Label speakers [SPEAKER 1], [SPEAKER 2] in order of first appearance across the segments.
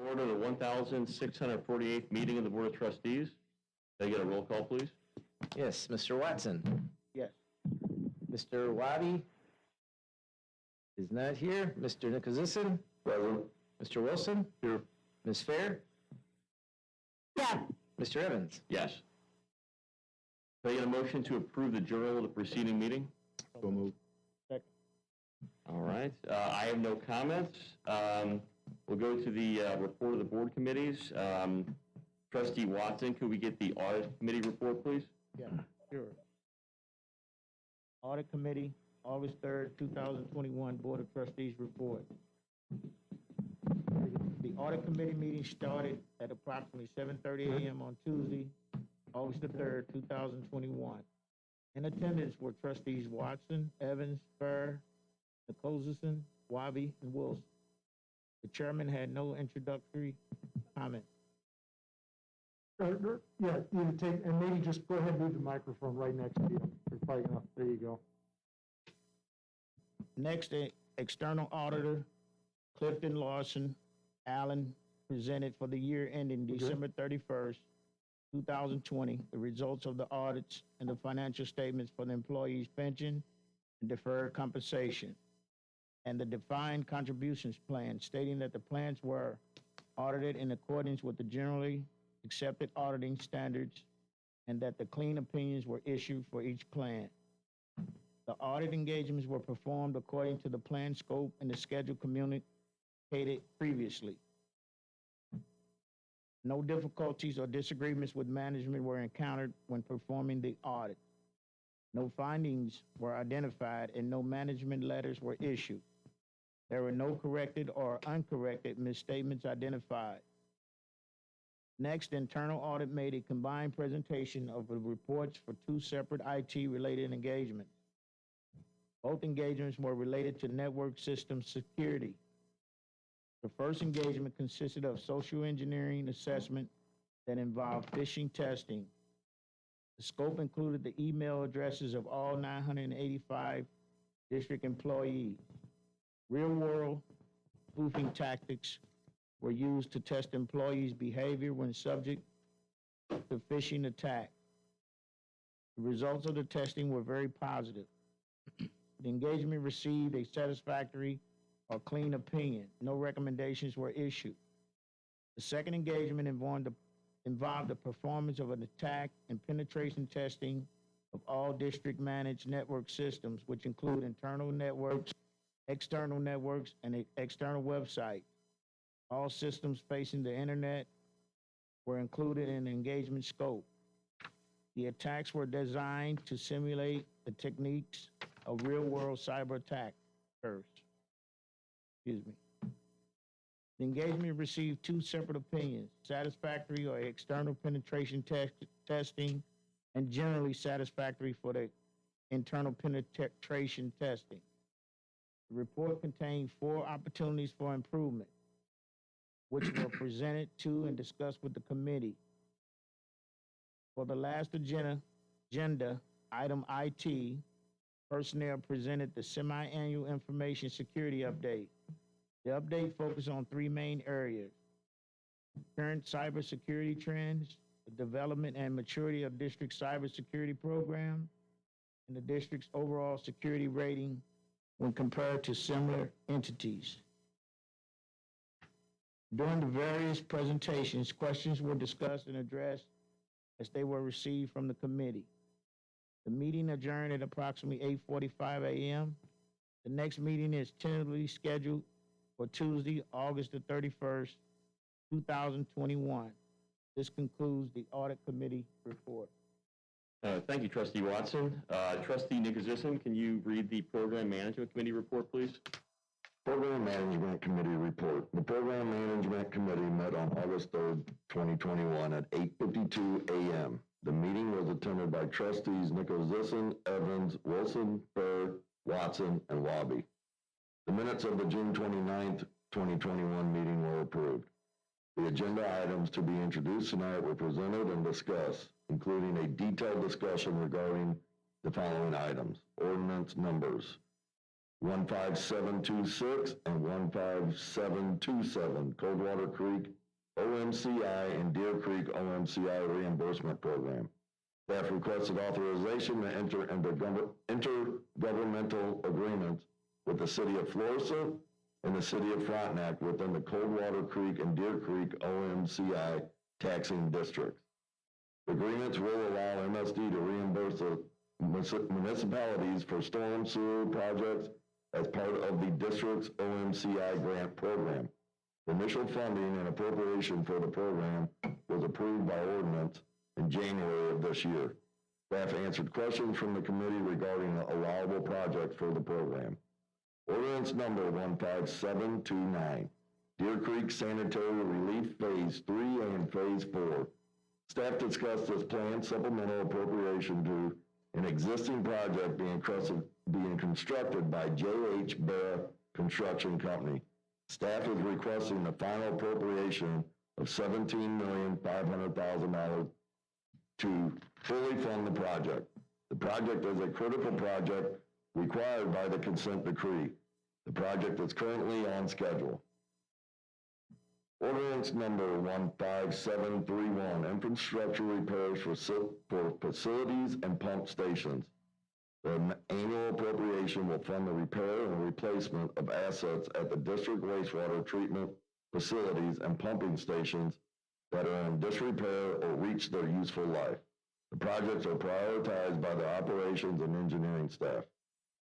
[SPEAKER 1] Order the 1,648th meeting of the Board of Trustees. Can I get a roll call, please?
[SPEAKER 2] Yes, Mr. Watson.
[SPEAKER 3] Yes.
[SPEAKER 2] Mr. Wabi is not here. Mr. Nikozison.
[SPEAKER 1] Present.
[SPEAKER 2] Mr. Wilson.
[SPEAKER 1] Here.
[SPEAKER 2] Ms. Fair.
[SPEAKER 4] Yes.
[SPEAKER 2] Mr. Evans.
[SPEAKER 1] Yes. Can I get a motion to approve the journal of the preceding meeting?
[SPEAKER 3] So moved. Second.
[SPEAKER 1] All right. I have no comments. We'll go to the report of the board committees. Trustee Watson, could we get the audit committee report, please?
[SPEAKER 3] Yeah, sure. Audit Committee, August 3rd, 2021, Board of Trustees report. The Audit Committee meeting started at approximately 7:30 a.m. on Tuesday, August the 3rd, 2021. In attendance were Trustees Watson, Evans, Fair, Nikozison, Wabi, and Wilson. The chairman had no introductory comment.
[SPEAKER 5] Yeah, either take, and maybe just go ahead and move the microphone right next to you. You're probably gonna, there you go.
[SPEAKER 3] Next, the external auditor, Clifton Lawson Allen, presented for the year ending December 31st, 2020, the results of the audits and the financial statements for the employees' pension and deferred compensation, and the defined contributions plan, stating that the plans were audited in accordance with the generally accepted auditing standards and that the clean opinions were issued for each plan. The audit engagements were performed according to the plan scope and the schedule communicated previously. No difficulties or disagreements with management were encountered when performing the audit. No findings were identified and no management letters were issued. There were no corrected or uncorrected misstatements identified. Next, internal audit made a combined presentation of the reports for two separate IT-related engagements. Both engagements were related to network system security. The first engagement consisted of social engineering assessment that involved phishing testing. The scope included the email addresses of all 985 district employees. Real-world spoofing tactics were used to test employees' behavior when subject to phishing attack. The results of the testing were very positive. The engagement received a satisfactory or clean opinion. No recommendations were issued. The second engagement involved the performance of an attack and penetration testing of all district-managed network systems, which include internal networks, external networks, and an external website. All systems facing the internet were included in the engagement scope. The attacks were designed to simulate the techniques of real-world cyber attackers. Excuse me. The engagement received two separate opinions: satisfactory or external penetration testing, and generally satisfactory for the internal penetration testing. The report contained 4 opportunities for improvement, which were presented to and discussed with the committee. For the last agenda item IT, personnel presented the semi-annual information security update. The update focused on 3 main areas: current cybersecurity trends, the development and maturity of district cybersecurity program, and the district's overall security rating when compared to similar entities. During the various presentations, questions were discussed and addressed as they were received from the committee. The meeting adjourned at approximately 8:45 a.m. The next meeting is tentatively scheduled for Tuesday, August the 31st, 2021. This concludes the Audit Committee report.
[SPEAKER 1] Thank you, Trustee Watson. Trustee Nikozison, can you read the Program Management Committee report, please?
[SPEAKER 6] Program Management Committee report. The Program Management Committee met on August 3rd, 2021 at 8:52 a.m. The meeting was attended by Trustees Nikozison, Evans, Wilson, Burr, Watson, and Wabi. The minutes of the June 29th, 2021 meeting were approved. The agenda items to be introduced tonight were presented and discussed, including a detailed discussion regarding the following items: ordinance numbers 15726 and 15727, Coldwater Creek OMCI and Deer Creek OMCI reimbursement program. Staff requested authorization to enter into intergovernmental agreements with the city of Florissant and the city of Frontenac within the Coldwater Creek and Deer Creek OMCI taxing districts. The agreements will allow MSD to reimburse the municipalities for storm sewer projects as part of the district's OMCI grant program. Initial funding and appropriation for the program was approved by Ordinance in January of this year. Staff answered questions from the committee regarding the allowable projects for the program. Ordinance number 15729, Deer Creek Sanitary Relief Phase 3 and Phase 4. Staff discussed this planned supplemental appropriation to an existing project being constructed by J.H. Barra Construction Company. Staff is requesting the final appropriation of $17,500,000 to fully fund the project. The project is a critical project required by the consent decree. The project is currently on schedule. Ordinance number 15731, infrastructure repairs for facilities and pump stations. The annual appropriation will fund the repair and replacement of assets at the district wastewater treatment facilities and pumping stations that are in disrepair or reach their useful life. The projects are prioritized by the operations and engineering staff.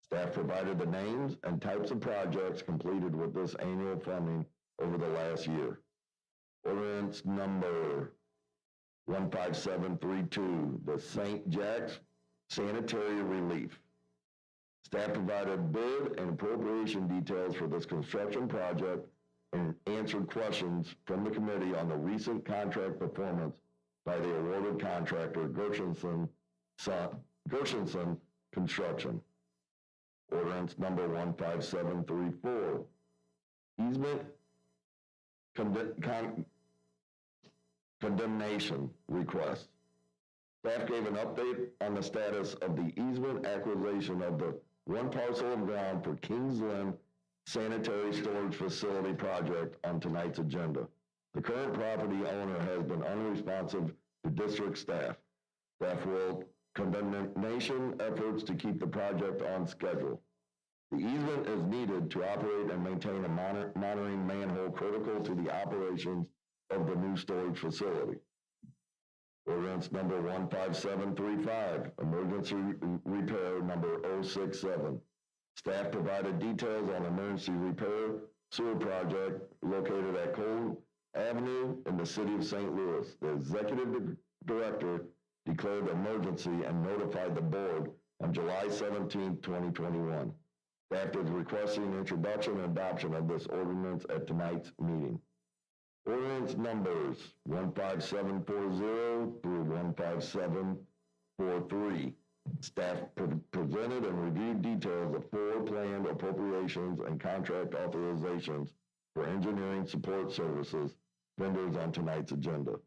[SPEAKER 6] Staff provided the names and types of projects completed with this annual funding over the last year. Ordinance number 15732, the St. Jack's Sanitary Relief. Staff provided bid and appropriation details for this construction project and answered questions from the committee on the recent contract performance by the awarded contractor, Gershon Construction. Ordinance number 15734, easement condemnation request. Staff gave an update on the status of the easement acquisition of the one parcel of ground for Kingsland Sanitary Storage Facility project on tonight's agenda. The current property owner has been unresponsive to district staff. Staff will condemnation efforts to keep the project on schedule. The easement is needed to operate and maintain a monitoring manhole critical to the operations of the new storage facility. Ordinance number 15735, emergency repair number 067. Staff provided details on emergency repair sewer project located at Cole Avenue in the city of St. Louis. The executive director declared the emergency and notified the board on July 17, 2021. Staff is requesting introduction and adoption of this ordinance at tonight's meeting. Ordinance numbers 15740 through 15743. Staff presented and reviewed details of 4 planned appropriations and contract authorizations for engineering support services vendors on tonight's agenda.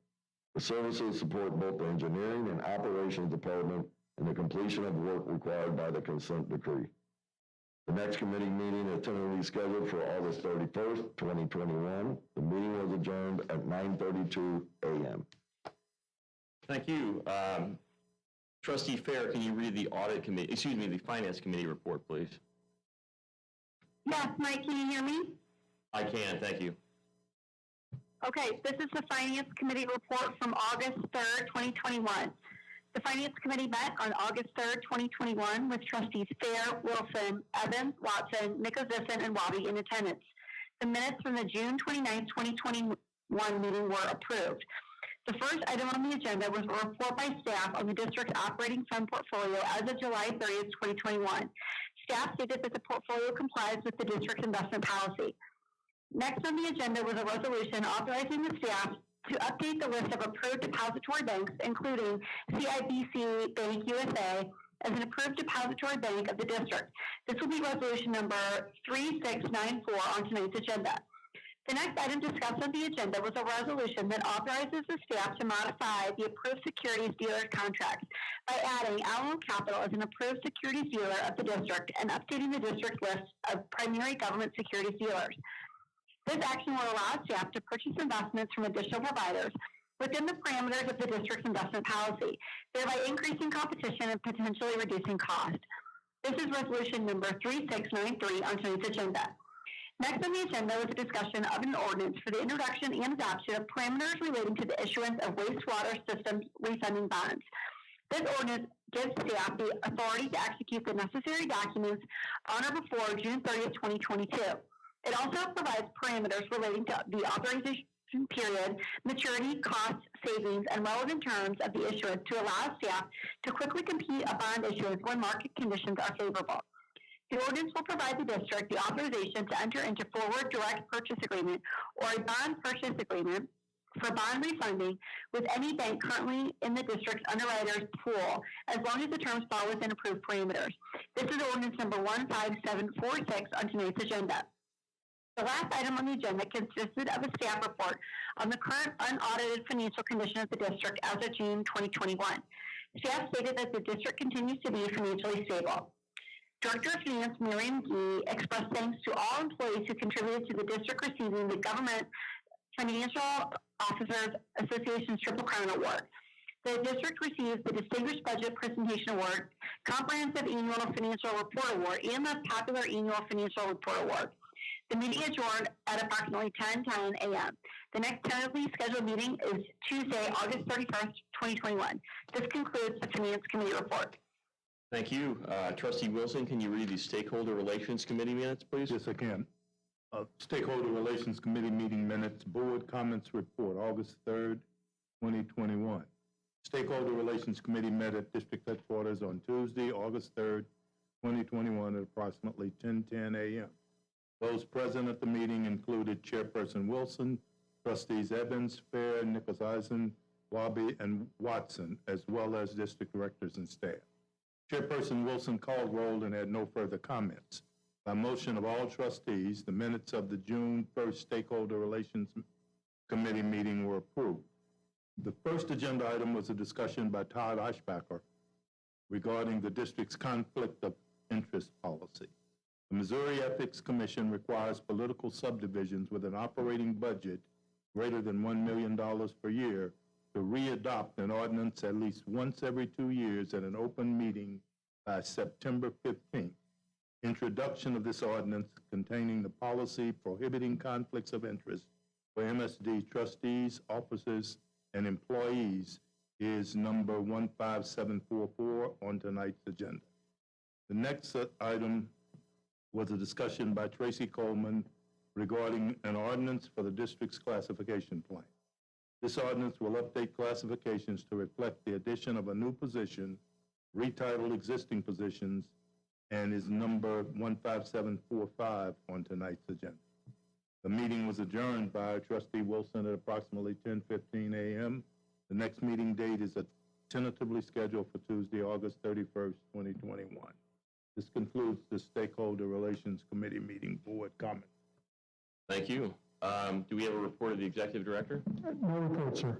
[SPEAKER 6] The services support both the engineering and operations department in the completion of work required by the consent decree. The next committee meeting is tentatively scheduled for August 31st, 2021. The meeting was adjourned at 9:32 a.m.
[SPEAKER 1] Thank you. Trustee Fair, can you read the the Finance Committee report, please?
[SPEAKER 4] Yes, Mike, can you hear me?
[SPEAKER 1] I can, thank you.
[SPEAKER 4] Okay, this is the Finance Committee report from August 3rd, 2021. The Finance Committee met on August 3rd, 2021 with Trustees Fair, Wilson, Evans, Watson, Nicholson, and Wabi in attendance. The minutes from the June 29th, 2021 meeting were approved. The first item on the agenda was a report by staff on the district's operating fund portfolio as of July 30th, 2021. Staff stated that the portfolio complies with the district's investment policy. Next on the agenda was a resolution authorizing the staff to update the list of approved depository banks, including CIBC Bank USA, as an approved depository bank of the district. This will be resolution number 3694 on tonight's agenda. The next item discussed on the agenda was a resolution that authorizes the staff to modify the approved securities dealer contracts by adding Alamo Capital as an approved securities dealer of the district and updating the district list of primary government securities dealers. This action will allow staff to purchase investments from additional providers within the parameters of the district's investment policy, thereby increasing competition and potentially reducing cost. This is resolution number 3693 on tonight's agenda. Next on the agenda was a discussion of an ordinance for the introduction and adoption of parameters relating to the issuance of wastewater systems refunding bonds. This ordinance gives staff the authority to execute the necessary documents on or before June 30th, 2022. It also provides parameters relating to the authorization period, maturity, cost, savings, and relevant terms of the issuance to allow staff to quickly complete a bond issuance when market conditions are favorable. The ordinance will provide the district the authorization to enter into forward direct purchase agreement or a bond purchase agreement for bond refunding with any bank currently in the district's underwriters pool, as long as the terms fall within approved parameters. This is ordinance number 15746 on tonight's agenda. The last item on the agenda consisted of a staff report on the current unaudited financial condition of the district as of June 2021. Staff stated that the district continues to be financially stable. Director of Finance Miriam Gee expressed thanks to all employees who contributed to the district receiving the Government Financial Officers Association's Triple Crown Award. The district receives the Distinguished Budget Presentation Award, Comprehensive Annual Financial Report Award, and the Popular Annual Financial Report Award. The meeting adjourned at approximately 10:10 a.m. The next tentatively scheduled meeting is Tuesday, August 31st, 2021. This concludes the Finance Committee report.
[SPEAKER 1] Thank you. Trustee Wilson, can you read the Stakeholder Relations Committee minutes, please?
[SPEAKER 7] Yes, I can. Stakeholder Relations Committee meeting minutes, Board Comments Report, August 3rd, 2021. Stakeholder Relations Committee met at District Headquarters on Tuesday, August 3rd, 2021 at approximately 10:10 a.m. Those present at the meeting included Chairperson Wilson, Trustees Evans, Fair, Nichols-Eisen, Wabi, and Watson, as well as District Directors and staff. Chairperson Wilson called roll and had no further comments. By motion of all trustees, the minutes of the June 1st Stakeholder Relations Committee meeting were approved. The first agenda item was a discussion by Todd Eichbacher regarding the district's conflict of interest policy. The Missouri Ethics Commission requires political subdivisions with an operating budget greater than $1 million per year to re-adopt an ordinance at least once every 2 years at an open meeting by September 15th. Introduction of this ordinance containing the policy prohibiting conflicts of interest for MSD trustees, officers, and employees is number 15744 on tonight's agenda. The next item was a discussion by Tracy Coleman regarding an ordinance for the district's classification plan. This ordinance will update classifications to reflect the addition of a new position, retitle existing positions, and is number 15745 on tonight's agenda. The meeting was adjourned by Trustee Wilson at approximately 10:15 a.m. The next meeting date is tentatively scheduled for Tuesday, August 31st, 2021. This concludes the Stakeholder Relations Committee meeting board comment.
[SPEAKER 1] Thank you. Do we have a report of the Executive Director?
[SPEAKER 5] No report, sir.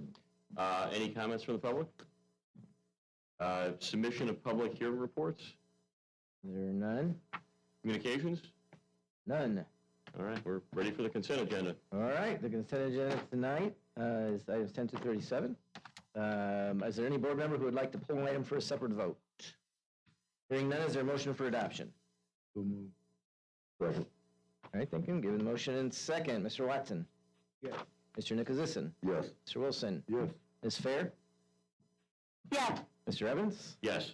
[SPEAKER 1] Any comments from the public? Submission of public hearing reports?
[SPEAKER 2] There are none?
[SPEAKER 1] Communications?
[SPEAKER 2] None.
[SPEAKER 1] All right, we're ready for the consent agenda.
[SPEAKER 2] All right, the consent agenda tonight is items 10 to 37. Is there any board member who would like to pull an item for a separate vote? Hearing none, is there a motion for adoption?
[SPEAKER 7] So moved.
[SPEAKER 6] Second.
[SPEAKER 2] All right, thank you. Given motion and second. Mr. Watson?
[SPEAKER 3] Yes.
[SPEAKER 2] Mr. Nicholasison?
[SPEAKER 6] Yes.
[SPEAKER 2] Mr. Wilson?
[SPEAKER 7] Yes.
[SPEAKER 2] Ms. Fair?
[SPEAKER 4] Yes.
[SPEAKER 2] Mr. Evans?
[SPEAKER 1] Yes.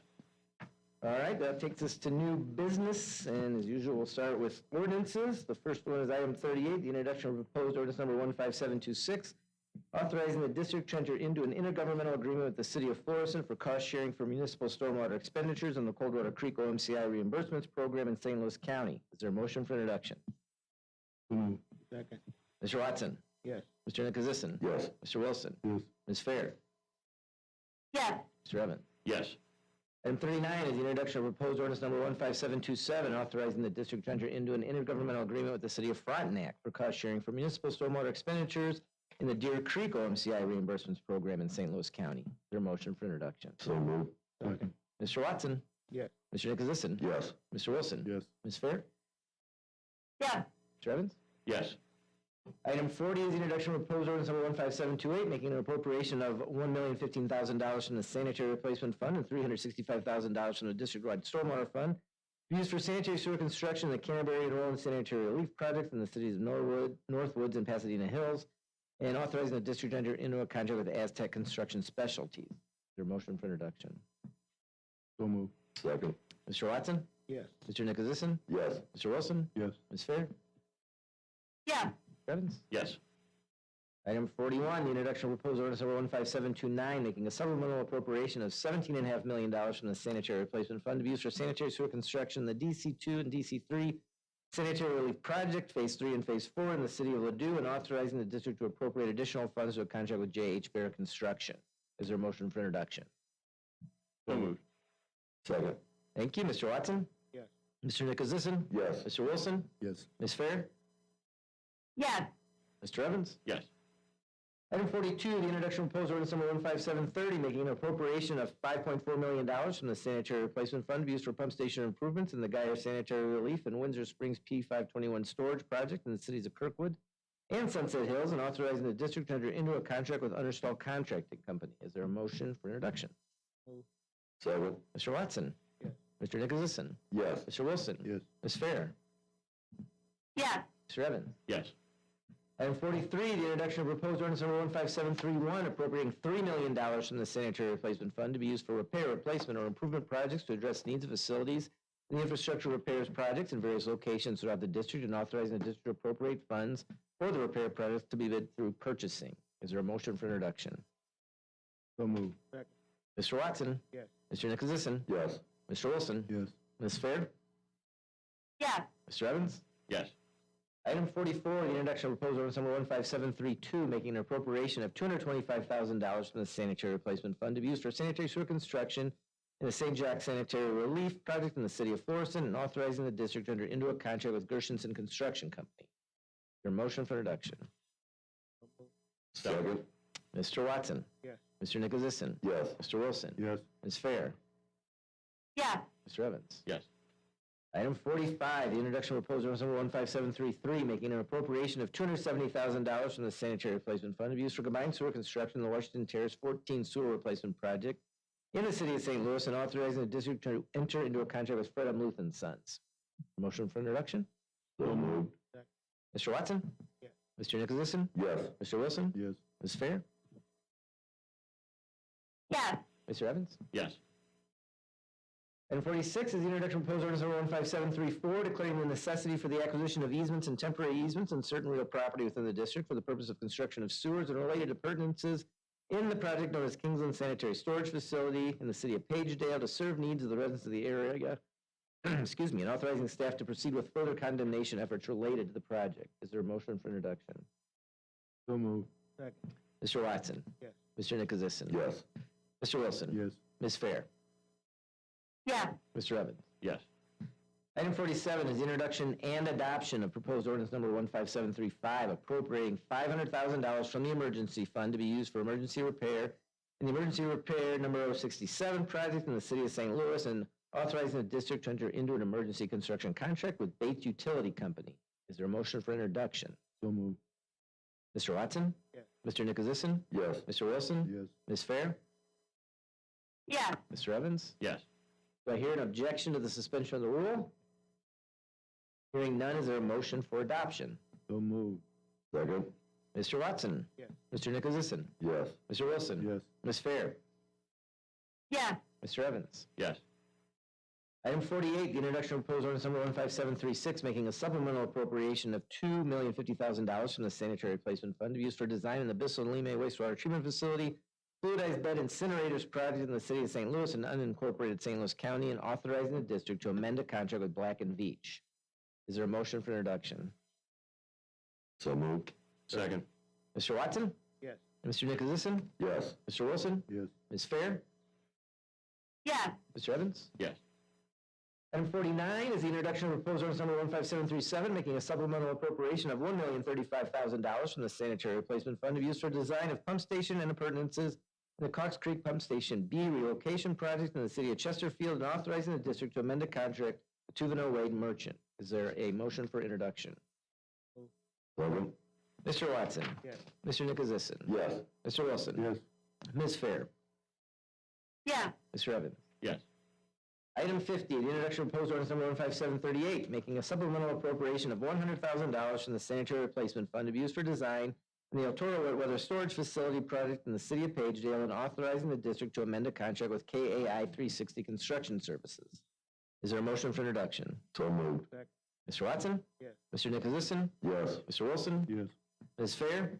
[SPEAKER 2] All right, that takes us to new business, and as usual, we'll start with ordinances. The first one is item 38, the introduction of proposed ordinance number 15726, authorizing the district to enter into an intergovernmental agreement with the city of Florissant for cost sharing for municipal stormwater expenditures on the Coldwater Creek Omci Reimbursements program in St. Louis County. Is there a motion for introduction?
[SPEAKER 7] So moved.
[SPEAKER 3] Second.
[SPEAKER 2] Mr. Watson?
[SPEAKER 3] Yes.
[SPEAKER 2] Mr. Nicholasison?
[SPEAKER 6] Yes.
[SPEAKER 2] Mr. Wilson?
[SPEAKER 7] Yes.
[SPEAKER 2] Ms. Fair?
[SPEAKER 4] Yes.
[SPEAKER 2] Mr. Evans?
[SPEAKER 1] Yes.
[SPEAKER 2] Item 39 is the introduction of proposed ordinance number 15727, authorizing the district to enter into an intergovernmental agreement with the city of Frontenac for cost sharing for municipal stormwater expenditures in the Deer Creek OMCI reimbursements program in St. Louis County. Is there a motion for introduction?
[SPEAKER 6] So moved.
[SPEAKER 7] Second.
[SPEAKER 2] Mr. Watson?
[SPEAKER 3] Yes.
[SPEAKER 2] Mr. Nicholasison?
[SPEAKER 6] Yes.
[SPEAKER 2] Mr. Wilson?
[SPEAKER 7] Yes.
[SPEAKER 2] Ms. Fair?
[SPEAKER 4] yes,
[SPEAKER 2] Mr. Evans?
[SPEAKER 1] Yes.
[SPEAKER 2] Item 40 is the introduction of proposed ordinance number 15728, making an appropriation of $1,015,000 from the Sanitary Replacement Fund and $365,000 from the district-wide Stormwater Fund used for sanitary sewer construction in the Canterbury and Roland Sanitary Relief Projects in the cities of Northwoods and Pasadena Hills, and authorizing the district to enter into a contract with Aztec Construction Specialties. Is there a motion for introduction?
[SPEAKER 7] So moved.
[SPEAKER 6] Second.
[SPEAKER 2] Mr. Watson?
[SPEAKER 3] Yes.
[SPEAKER 2] Mr. Nicholasison?
[SPEAKER 6] Yes.
[SPEAKER 2] Mr. Wilson?
[SPEAKER 7] Yes.
[SPEAKER 2] Ms. Fair?
[SPEAKER 4] yes,
[SPEAKER 2] Mr. Evans?
[SPEAKER 1] Yes.
[SPEAKER 2] Item 41, the introduction of proposed ordinance number 15729, making a supplemental appropriation of $17.5 million from the Sanitary Replacement Fund to be used for sanitary sewer construction in the DC2 and DC3 Sanitary Relief Project, Phase 3 and Phase 4 in the city of Ladue, and authorizing the district to appropriate additional funds to a contract with J.H. Bear Construction. Is there a motion for introduction?
[SPEAKER 1] So moved.
[SPEAKER 6] Second.
[SPEAKER 2] Thank you. Mr. Watson?
[SPEAKER 3] Yes.
[SPEAKER 2] Mr. Nicholasison?
[SPEAKER 6] Yes.
[SPEAKER 2] Mr. Wilson?
[SPEAKER 7] Yes.
[SPEAKER 2] Ms. Fair?
[SPEAKER 4] yes,
[SPEAKER 2] Mr. Evans?
[SPEAKER 1] Yes.
[SPEAKER 2] Item 42, the introduction of proposed ordinance number 15730, making an appropriation of $5.4 million from the Sanitary Replacement Fund to be used for pump station improvements in the Geyer Sanitary Relief and Windsor Springs P521 Storage Project in the cities of Kirkwood and Sunset Hills, and authorizing the district to enter into a contract with Understall Contracting Company. Is there a motion for introduction?
[SPEAKER 6] Second.
[SPEAKER 2] Mr. Watson?
[SPEAKER 3] Yes.
[SPEAKER 2] Mr. Nicholasison?
[SPEAKER 6] Yes.
[SPEAKER 2] Mr. Wilson?
[SPEAKER 7] Yes.
[SPEAKER 2] Ms. Fair?
[SPEAKER 4] yes,
[SPEAKER 2] Mr. Evans?
[SPEAKER 1] Yes.
[SPEAKER 2] Item 43, the introduction of proposed ordinance number 15731, appropriating $3 million from the Sanitary Replacement Fund to be used for repair, replacement, or improvement projects to address needs of facilities and the infrastructure repairs projects in various locations throughout the district, and authorizing the district to appropriate funds for the repair projects to be bid through purchasing. Is there a motion for introduction?
[SPEAKER 7] So moved.
[SPEAKER 2] Mr. Watson?
[SPEAKER 3] Yes.
[SPEAKER 2] Mr. Nicholasison?
[SPEAKER 6] Yes.
[SPEAKER 2] Mr. Wilson?
[SPEAKER 7] Yes.
[SPEAKER 2] Ms. Fair?
[SPEAKER 4] yes,
[SPEAKER 2] Mr. Evans?
[SPEAKER 1] Yes.
[SPEAKER 2] Item 44, the introduction of proposed ordinance number 15732, making an appropriation of $225,000 from the Sanitary Replacement Fund to be used for sanitary sewer construction in the St. Jack Sanitary Relief Project in the city of Florissant, and authorizing the district to enter into a contract with Gershon Construction Company. Your motion for introduction.
[SPEAKER 6] Second.
[SPEAKER 2] Mr. Watson?
[SPEAKER 3] Yes.
[SPEAKER 2] Mr. Nicholasison?
[SPEAKER 6] Yes.
[SPEAKER 2] Mr. Wilson?
[SPEAKER 7] Yes.
[SPEAKER 2] Ms. Fair?
[SPEAKER 4] yes,
[SPEAKER 2] Mr. Evans?
[SPEAKER 1] Yes.
[SPEAKER 2] Item 45, the introduction of proposed ordinance number 15733, making an appropriation of $270,000 from the Sanitary Replacement Fund to be used for combined sewer construction in the Washington Terrace 14 sewer replacement project in the city of St. Louis, and authorizing the district to enter into a contract with Fred M. Luth and Sons. Motion for introduction?
[SPEAKER 6] So moved.
[SPEAKER 2] Mr. Watson?
[SPEAKER 3] Yes.
[SPEAKER 2] Mr. Nicholasison?
[SPEAKER 6] Yes.
[SPEAKER 2] Mr. Wilson?
[SPEAKER 7] Yes.
[SPEAKER 2] Ms. Fair?
[SPEAKER 4] yes,
[SPEAKER 2] Mr. Evans?
[SPEAKER 1] Yes.
[SPEAKER 2] Item 46 is the introduction of proposed ordinance number 15734, declaring the necessity for the acquisition of easements and temporary easements on certain real property within the district for the purpose of construction of sewers and related appurtenances in the project known as Kingsland Sanitary Storage Facility in the city of Pagedale to serve needs of the residents of the area, excuse me, and authorizing staff to proceed with further condemnation efforts related to the project. Is there a motion for introduction?
[SPEAKER 7] So moved.
[SPEAKER 3] Second.
[SPEAKER 2] Mr. Watson?
[SPEAKER 3] Yes.
[SPEAKER 2] Mr. Nicholasison?
[SPEAKER 6] Yes.
[SPEAKER 2] Mr. Wilson?
[SPEAKER 7] Yes.
[SPEAKER 2] Ms. Fair?
[SPEAKER 4] yes,
[SPEAKER 2] Mr. Evans?
[SPEAKER 1] Yes.
[SPEAKER 2] Item 47 is the introduction and adoption of proposed ordinance number 15735, appropriating $500,000 from the emergency fund to be used for emergency repair in the emergency repair number 067 project in the city of St. Louis, and authorizing the district to enter into an emergency construction contract with Bates Utility Company. Is there a motion for introduction?
[SPEAKER 7] So moved.
[SPEAKER 2] Mr. Watson?
[SPEAKER 3] Yes.
[SPEAKER 2] Mr. Nicholasison?
[SPEAKER 6] Yes.
[SPEAKER 2] Mr. Wilson?
[SPEAKER 7] Yes.
[SPEAKER 2] Ms. Fair?
[SPEAKER 4] yes,
[SPEAKER 2] Mr. Evans?
[SPEAKER 1] Yes.
[SPEAKER 2] Do I hear an objection to the suspension of the rule? Hearing none, is there a motion for adoption?
[SPEAKER 7] So moved.
[SPEAKER 6] Second.
[SPEAKER 2] Mr. Watson?
[SPEAKER 3] Yes.
[SPEAKER 2] Mr. Nicholasison?
[SPEAKER 6] Yes.
[SPEAKER 2] Mr. Wilson?
[SPEAKER 7] Yes.
[SPEAKER 2] Ms. Fair?
[SPEAKER 4] yes,
[SPEAKER 2] Mr. Evans?
[SPEAKER 1] Yes.
[SPEAKER 2] Item 48, the introduction of proposed ordinance number 15736, making a supplemental appropriation of $2,050,000 from the Sanitary Replacement Fund to be used for design in the Bissell and Lime wastewater treatment facility, fluidized bed incinerators project in the city of St. Louis and unincorporated St. Louis County, and authorizing the district to amend a contract with Black & Veatch. Is there a motion for introduction?
[SPEAKER 6] So moved.
[SPEAKER 1] Second.
[SPEAKER 2] Mr. Watson?
[SPEAKER 3] Yes.
[SPEAKER 2] Mr. Nicholasison?
[SPEAKER 6] Yes.
[SPEAKER 2] Mr. Wilson?
[SPEAKER 7] Yes.
[SPEAKER 2] Ms. Fair?
[SPEAKER 4] Yes.
[SPEAKER 2] Mr. Evans?
[SPEAKER 1] Yes.
[SPEAKER 2] Item 49 is the introduction of proposed ordinance number 15737, making a supplemental appropriation of $1,035,000 from the Sanitary Replacement Fund to be used for design of pump station and appurtenances in the Cox Creek Pump Station B relocation project in the city of Chesterfield, and authorizing the district to amend a contract with Tuveno Wade Merchant. Is there a motion for introduction?
[SPEAKER 6] Second.
[SPEAKER 2] Mr. Watson?
[SPEAKER 3] Yes.
[SPEAKER 2] Mr. Nicholasison?
[SPEAKER 6] Yes.
[SPEAKER 2] Mr. Wilson?
[SPEAKER 7] Yes.
[SPEAKER 2] Ms. Fair?
[SPEAKER 4] Yes.
[SPEAKER 2] Mr. Evans?
[SPEAKER 1] Yes.
[SPEAKER 2] Item 50, the introduction of proposed ordinance number 15738, making a supplemental appropriation of $100,000 from the Sanitary Replacement Fund to be used for design in the El Toro Wet Weather Storage Facility project in the city of Pagedale, and authorizing the district to amend a contract with KAI 360 Construction Services. Is there a motion for introduction?
[SPEAKER 6] So moved.
[SPEAKER 2] Mr. Watson?
[SPEAKER 3] Yes.
[SPEAKER 2] Mr. Nicholasison?
[SPEAKER 6] Yes.
[SPEAKER 2] Mr. Wilson?
[SPEAKER 7] Yes.
[SPEAKER 2] Ms. Fair?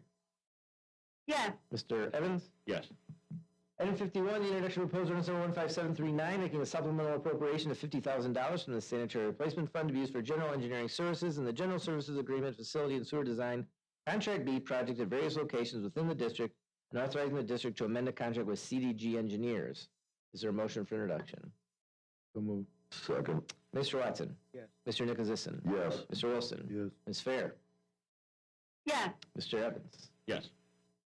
[SPEAKER 4] Yes.
[SPEAKER 2] Mr. Evans?
[SPEAKER 1] Yes.
[SPEAKER 2] Item 51, the introduction of proposed ordinance number 15739, making a supplemental appropriation of $50,000 from the Sanitary Replacement Fund to be used for general engineering services and the General Services Agreement Facility and Sewer Design Contract B project at various locations within the district, and authorizing the district to amend a contract with CDG Engineers. Is there a motion for introduction?
[SPEAKER 7] So moved.
[SPEAKER 6] Second.
[SPEAKER 2] Mr. Watson?
[SPEAKER 3] Yes.
[SPEAKER 2] Mr. Nicholasison?
[SPEAKER 6] Yes.
[SPEAKER 2] Mr. Wilson?
[SPEAKER 7] Yes.
[SPEAKER 2] Ms. Fair?
[SPEAKER 4] Yes.
[SPEAKER 2] Mr. Evans?
[SPEAKER 1] Yes.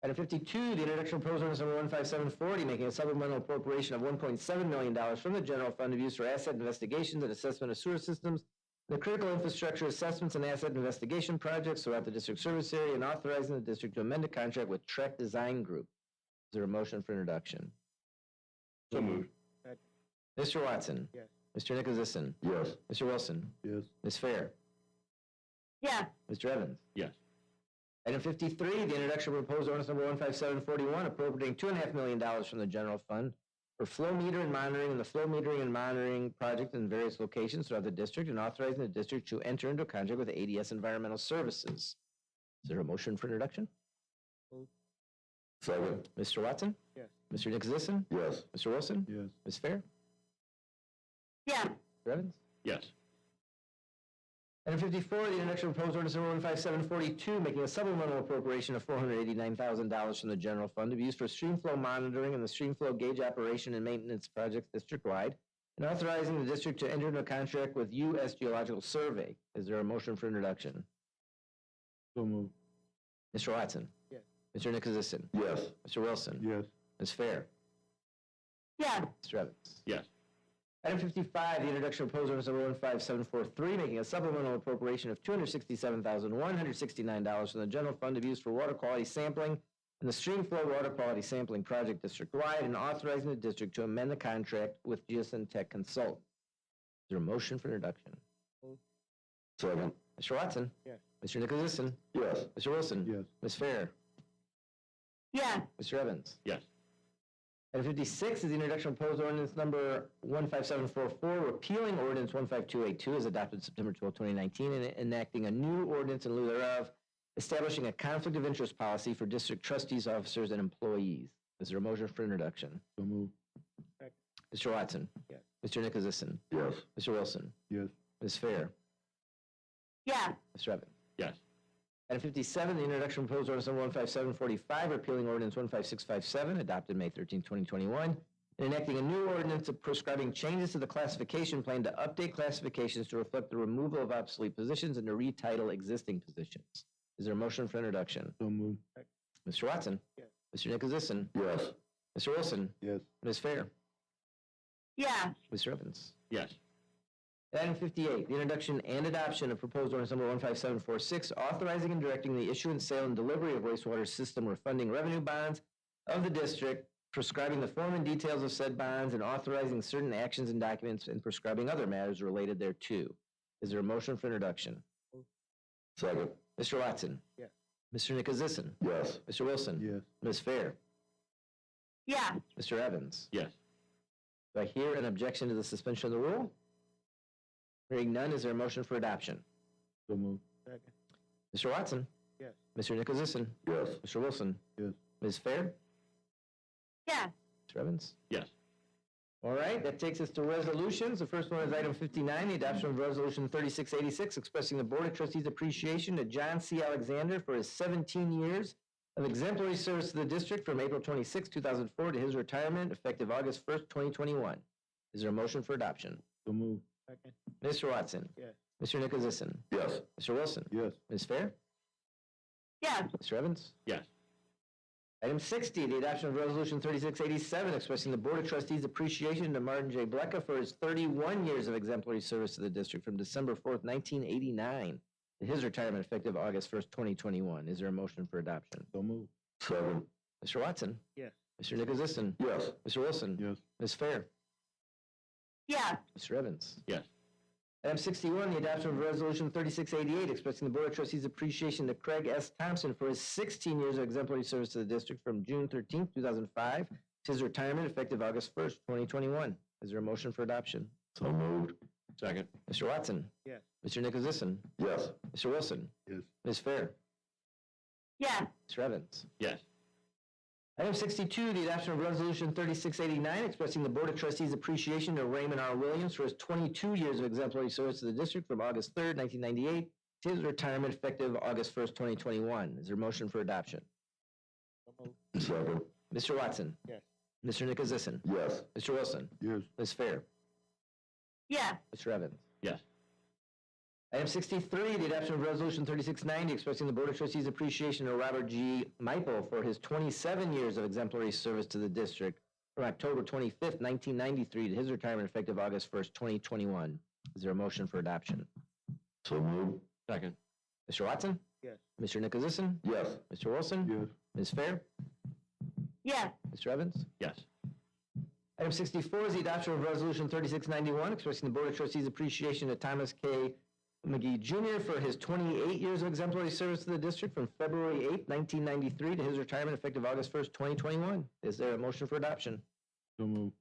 [SPEAKER 2] Item 52, the introduction of proposed ordinance number 15740, making a supplemental appropriation of $1.7 million from the general fund to be used for asset investigations and assessment of sewer systems, the critical infrastructure assessments and asset investigation projects throughout the district service area, and authorizing the district to amend a contract with Trek Design Group. Is there a motion for introduction?
[SPEAKER 1] So moved.
[SPEAKER 2] Mr. Watson?
[SPEAKER 3] Yes.
[SPEAKER 2] Mr. Nicholasison?
[SPEAKER 6] Yes.
[SPEAKER 2] Mr. Wilson?
[SPEAKER 7] Yes.
[SPEAKER 2] Ms. Fair?
[SPEAKER 4] Yes.
[SPEAKER 2] Mr. Evans?
[SPEAKER 1] Yes.
[SPEAKER 2] Item 53, the introduction of proposed ordinance number 15741, appropriating $2.5 million from the general fund for flow meter and monitoring and the flow metering and monitoring project in various locations throughout the district, and authorizing the district to enter into a contract with ADS Environmental Services. Is there a motion for introduction?
[SPEAKER 6] Second.
[SPEAKER 2] Mr. Watson?
[SPEAKER 3] Yes.
[SPEAKER 2] Mr. Nicholasison?
[SPEAKER 6] Yes.
[SPEAKER 2] Mr. Wilson?
[SPEAKER 7] Yes.
[SPEAKER 2] Ms. Fair?
[SPEAKER 4] Yes.
[SPEAKER 2] Mr. Evans?
[SPEAKER 1] Yes.
[SPEAKER 2] Item 54, the introduction of proposed ordinance number 15742, making a supplemental appropriation of $489,000 from the general fund to be used for stream flow monitoring and the stream flow gauge operation and maintenance projects district-wide, and authorizing the district to enter into a contract with U.S. Geological Survey. Is there a motion for introduction?
[SPEAKER 7] So moved.
[SPEAKER 2] Mr. Watson?
[SPEAKER 3] Yes.
[SPEAKER 2] Mr. Nicholasison?
[SPEAKER 6] Yes.
[SPEAKER 2] Mr. Wilson?
[SPEAKER 7] Yes.
[SPEAKER 2] Ms. Fair?
[SPEAKER 4] Yes.
[SPEAKER 2] Mr. Evans?
[SPEAKER 1] Yes.
[SPEAKER 2] Item 55, the introduction of proposed ordinance number 15743, making a supplemental appropriation of $267,169 from the general fund to be used for water quality sampling and the stream flow water quality sampling project district-wide, and authorizing the district to amend the contract with Geosin Tech Consult. Is there a motion for introduction?
[SPEAKER 6] Second.
[SPEAKER 2] Mr. Watson?
[SPEAKER 3] Yes.
[SPEAKER 2] Mr. Nicholasison?
[SPEAKER 6] Yes.
[SPEAKER 2] Mr. Wilson?
[SPEAKER 7] Yes.
[SPEAKER 2] Ms. Fair?
[SPEAKER 4] Yes.
[SPEAKER 2] Mr. Evans?
[SPEAKER 1] Yes.
[SPEAKER 2] Item 56 is the introduction of proposed ordinance number 15744, repealing ordinance 15282 as adopted September 12, 2019, and enacting a new ordinance in lieu thereof, establishing a conflict of interest policy for district trustees, officers, and employees. Is there a motion for introduction?
[SPEAKER 7] So moved.
[SPEAKER 2] Mr. Watson?
[SPEAKER 3] Yes.
[SPEAKER 2] Mr. Nicholasison?
[SPEAKER 6] Yes.
[SPEAKER 2] Mr. Wilson?
[SPEAKER 7] Yes.
[SPEAKER 2] Ms. Fair?
[SPEAKER 4] Yes.
[SPEAKER 2] Mr. Evans?
[SPEAKER 1] Yes.
[SPEAKER 2] Item 57, the introduction of proposed ordinance number 15745, repealing ordinance 15657, adopted May 13, 2021, and enacting a new ordinance prescribing changes to the classification plan to update classifications to reflect the removal of obsolete positions and to retitle existing positions. Is there a motion for introduction?
[SPEAKER 7] So moved.
[SPEAKER 2] Mr. Watson?
[SPEAKER 3] Yes.
[SPEAKER 2] Mr. Nicholasison?
[SPEAKER 6] Yes.
[SPEAKER 2] Mr. Wilson?
[SPEAKER 7] Yes.
[SPEAKER 2] Ms. Fair?
[SPEAKER 4] Yes.
[SPEAKER 2] Mr. Evans?
[SPEAKER 1] Yes.
[SPEAKER 2] Item 58, the introduction and adoption of proposed ordinance number 15746, authorizing and directing the issuance, sale, and delivery of wastewater system refunding revenue bonds of the district, prescribing the form and details of said bonds, and authorizing certain actions and documents and prescribing other matters related thereto. Is there a motion for introduction?
[SPEAKER 6] Second.
[SPEAKER 2] Mr. Watson?
[SPEAKER 3] Yes.
[SPEAKER 2] Mr. Nicholasison?
[SPEAKER 6] Yes.
[SPEAKER 2] Mr. Wilson?
[SPEAKER 7] Yes.
[SPEAKER 2] Ms. Fair?
[SPEAKER 4] Yes.
[SPEAKER 2] Mr. Evans?
[SPEAKER 1] Yes.
[SPEAKER 2] Do I hear an objection to the suspension of the rule? Hearing none, is there a motion for adoption?
[SPEAKER 7] So moved.
[SPEAKER 2] Mr. Watson?
[SPEAKER 3] Yes.
[SPEAKER 2] Mr. Nicholasison?
[SPEAKER 6] Yes.
[SPEAKER 2] Mr. Wilson?
[SPEAKER 7] Yes.
[SPEAKER 2] Ms. Fair?
[SPEAKER 4] Yes.
[SPEAKER 2] Mr. Evans?
[SPEAKER 1] Yes.
[SPEAKER 2] All right, that takes us to resolutions. The first one is item 59, the adoption of resolution 3686, expressing the Board of Trustees' appreciation to John C. Alexander for his 17 years of exemplary service to the district from April 26, 2004 to his retirement effective August 1st, 2021. Is there a motion for adoption?
[SPEAKER 7] So moved.
[SPEAKER 3] Second.
[SPEAKER 2] Mr. Watson?
[SPEAKER 3] Yes.
[SPEAKER 2] Mr. Nicholasison?
[SPEAKER 6] Yes.
[SPEAKER 2] Mr. Wilson?
[SPEAKER 7] Yes.
[SPEAKER 2] Ms. Fair?
[SPEAKER 4] yes,
[SPEAKER 2] Mr. Evans?
[SPEAKER 1] Yes.
[SPEAKER 2] Item 60, the adoption of Resolution 3687, expressing the Board of Trustees' appreciation to Martin J. Blecha for his 31 years of exemplary service to the district from December 4th, 1989, to his retirement effective August 1st, 2021. Is there a motion for adoption?
[SPEAKER 7] So moved.
[SPEAKER 6] Second.
[SPEAKER 2] Mr. Watson?
[SPEAKER 3] Yes.
[SPEAKER 2] Mr. Nicholasison?
[SPEAKER 6] Yes.
[SPEAKER 2] Mr. Wilson?
[SPEAKER 7] Yes.
[SPEAKER 2] Ms. Fair?
[SPEAKER 4] yes,
[SPEAKER 2] Mr. Evans?
[SPEAKER 1] Yes.
[SPEAKER 2] Item 61, the adoption of Resolution 3688, expressing the Board of Trustees' appreciation to Craig S. Thompson for his 16 years of exemplary service to the district from June 13th, 2005 to his retirement effective August 1st, 2021. Is there a motion for adoption?
[SPEAKER 6] So moved.
[SPEAKER 1] Second.
[SPEAKER 2] Mr. Watson?
[SPEAKER 3] Yes.
[SPEAKER 2] Mr. Nicholasison?
[SPEAKER 6] Yes.
[SPEAKER 2] Mr. Wilson?
[SPEAKER 7] Yes.
[SPEAKER 2] Ms. Fair?
[SPEAKER 4] yes,
[SPEAKER 2] Mr. Evans?
[SPEAKER 1] Yes.
[SPEAKER 2] Item 62, the adoption of Resolution 3689, expressing the Board of Trustees' appreciation to Raymond R. Williams for his 22 years of exemplary service to the district from August 3rd, 1998 to his retirement effective August 1st, 2021. Is there a motion for adoption?
[SPEAKER 6] Second.
[SPEAKER 2] Mr. Watson?
[SPEAKER 3] Yes.
[SPEAKER 2] Mr. Nicholasison?
[SPEAKER 6] Yes.
[SPEAKER 2] Mr. Wilson?
[SPEAKER 7] Yes.
[SPEAKER 2] Ms. Fair?
[SPEAKER 4] yes,
[SPEAKER 2] Mr. Evans?
[SPEAKER 1] Yes.
[SPEAKER 2] Item 63, the adoption of Resolution 3690, expressing the Board of Trustees' appreciation to Robert G. Michael for his 27 years of exemplary service to the district from October 25th, 1993 to his retirement effective August 1st, 2021. Is there a motion for adoption?
[SPEAKER 6] So moved.
[SPEAKER 1] Second.
[SPEAKER 2] Mr. Watson?
[SPEAKER 3] Yes.
[SPEAKER 2] Mr. Nicholasison?
[SPEAKER 6] Yes.
[SPEAKER 2] Mr. Wilson?
[SPEAKER 7] Yes.
[SPEAKER 2] Ms. Fair?
[SPEAKER 4] yes,
[SPEAKER 2] Mr. Evans?
[SPEAKER 1] Yes.
[SPEAKER 2] Item 64 is the adoption of Resolution 3691, expressing the Board of Trustees' appreciation to Thomas K. McGee Jr. for his 28 years of exemplary service to the district from February 8, 1993 to his retirement effective August 1st, 2021. Is there a motion for adoption?
[SPEAKER 7] So moved.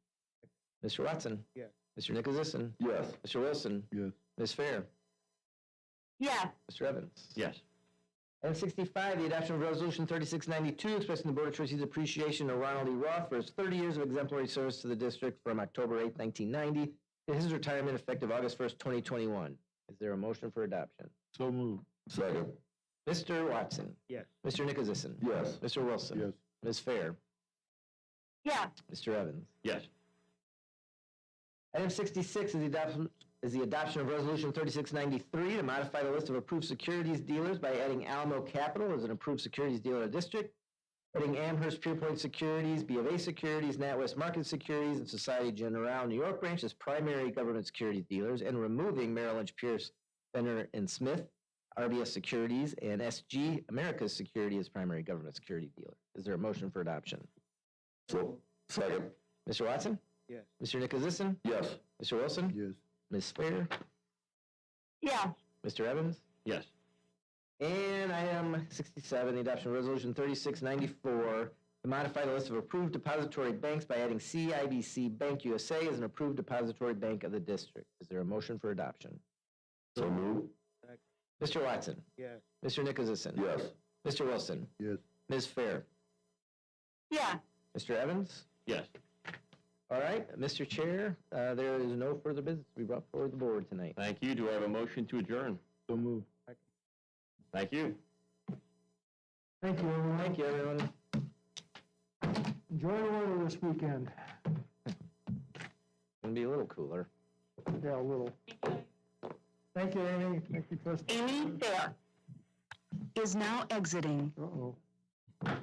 [SPEAKER 2] Mr. Watson?
[SPEAKER 3] Yes.
[SPEAKER 2] Mr. Nicholasison?
[SPEAKER 6] Yes.
[SPEAKER 2] Mr. Wilson?
[SPEAKER 7] Yes.
[SPEAKER 2] Ms. Fair?
[SPEAKER 4] yes,
[SPEAKER 2] Mr. Evans?
[SPEAKER 1] Yes.
[SPEAKER 2] Item 65, the adoption of Resolution 3692, expressing the Board of Trustees' appreciation to Ronald E. Roth for his 30 years of exemplary service to the district from October 8, 1990 to his retirement effective August 1st, 2021. Is there a motion for adoption?
[SPEAKER 7] So moved.
[SPEAKER 6] Second.
[SPEAKER 2] Mr. Watson?
[SPEAKER 3] Yes.
[SPEAKER 2] Mr. Nicholasison?
[SPEAKER 6] Yes.
[SPEAKER 2] Mr. Wilson?
[SPEAKER 7] Yes.
[SPEAKER 2] Ms. Fair?
[SPEAKER 4] yes,
[SPEAKER 2] Mr. Evans?
[SPEAKER 1] Yes.
[SPEAKER 2] Item 66 is the adoption of Resolution 3693 to modify the list of approved securities dealers by adding Alamo Capital as an approved securities dealer of district, adding Amherst Pierpoint Securities, B of A Securities, NatWest Market Securities, and Society Generale New York branch as primary government securities dealers, and removing Merrill Lynch, Pierce, Fenner, and Smith, RBS Securities, and SG America's Security as primary government security dealer. Is there a motion for adoption?
[SPEAKER 6] So, second.
[SPEAKER 2] Mr. Watson?
[SPEAKER 3] Yes.
[SPEAKER 2] Mr. Nicholasison?
[SPEAKER 6] Yes.
[SPEAKER 2] Mr. Wilson?
[SPEAKER 7] Yes.
[SPEAKER 2] Ms. Fair?
[SPEAKER 4] yes,
[SPEAKER 2] Mr. Evans?
[SPEAKER 1] Yes.
[SPEAKER 2] And item 67, the adoption of Resolution 3694 to modify the list of approved depository banks by adding CIBC Bank USA as an approved depository bank of the district. Is there a motion for adoption?
[SPEAKER 6] So moved.
[SPEAKER 2] Mr. Watson?
[SPEAKER 3] Yes.
[SPEAKER 2] Mr. Nicholasison?
[SPEAKER 6] Yes.
[SPEAKER 2] Mr. Wilson?
[SPEAKER 7] Yes.
[SPEAKER 2] Ms. Fair?
[SPEAKER 4] yes,
[SPEAKER 2] Mr. Evans?
[SPEAKER 1] Yes.
[SPEAKER 2] All right, Mr. Chair, there is no further business to be brought forward the board tonight.
[SPEAKER 1] Thank you. Do I have a motion to adjourn?
[SPEAKER 7] So moved.
[SPEAKER 1] Thank you.
[SPEAKER 5] Thank you, everyone.
[SPEAKER 2] Thank you, everyone.
[SPEAKER 5] Enjoy the weather this weekend.
[SPEAKER 2] Gonna be a little cooler.
[SPEAKER 5] Yeah, a little. Thank you, Amy. Thank you, Trustee.
[SPEAKER 4] Amy Fair
[SPEAKER 8] is now exiting.
[SPEAKER 5] Uh-oh.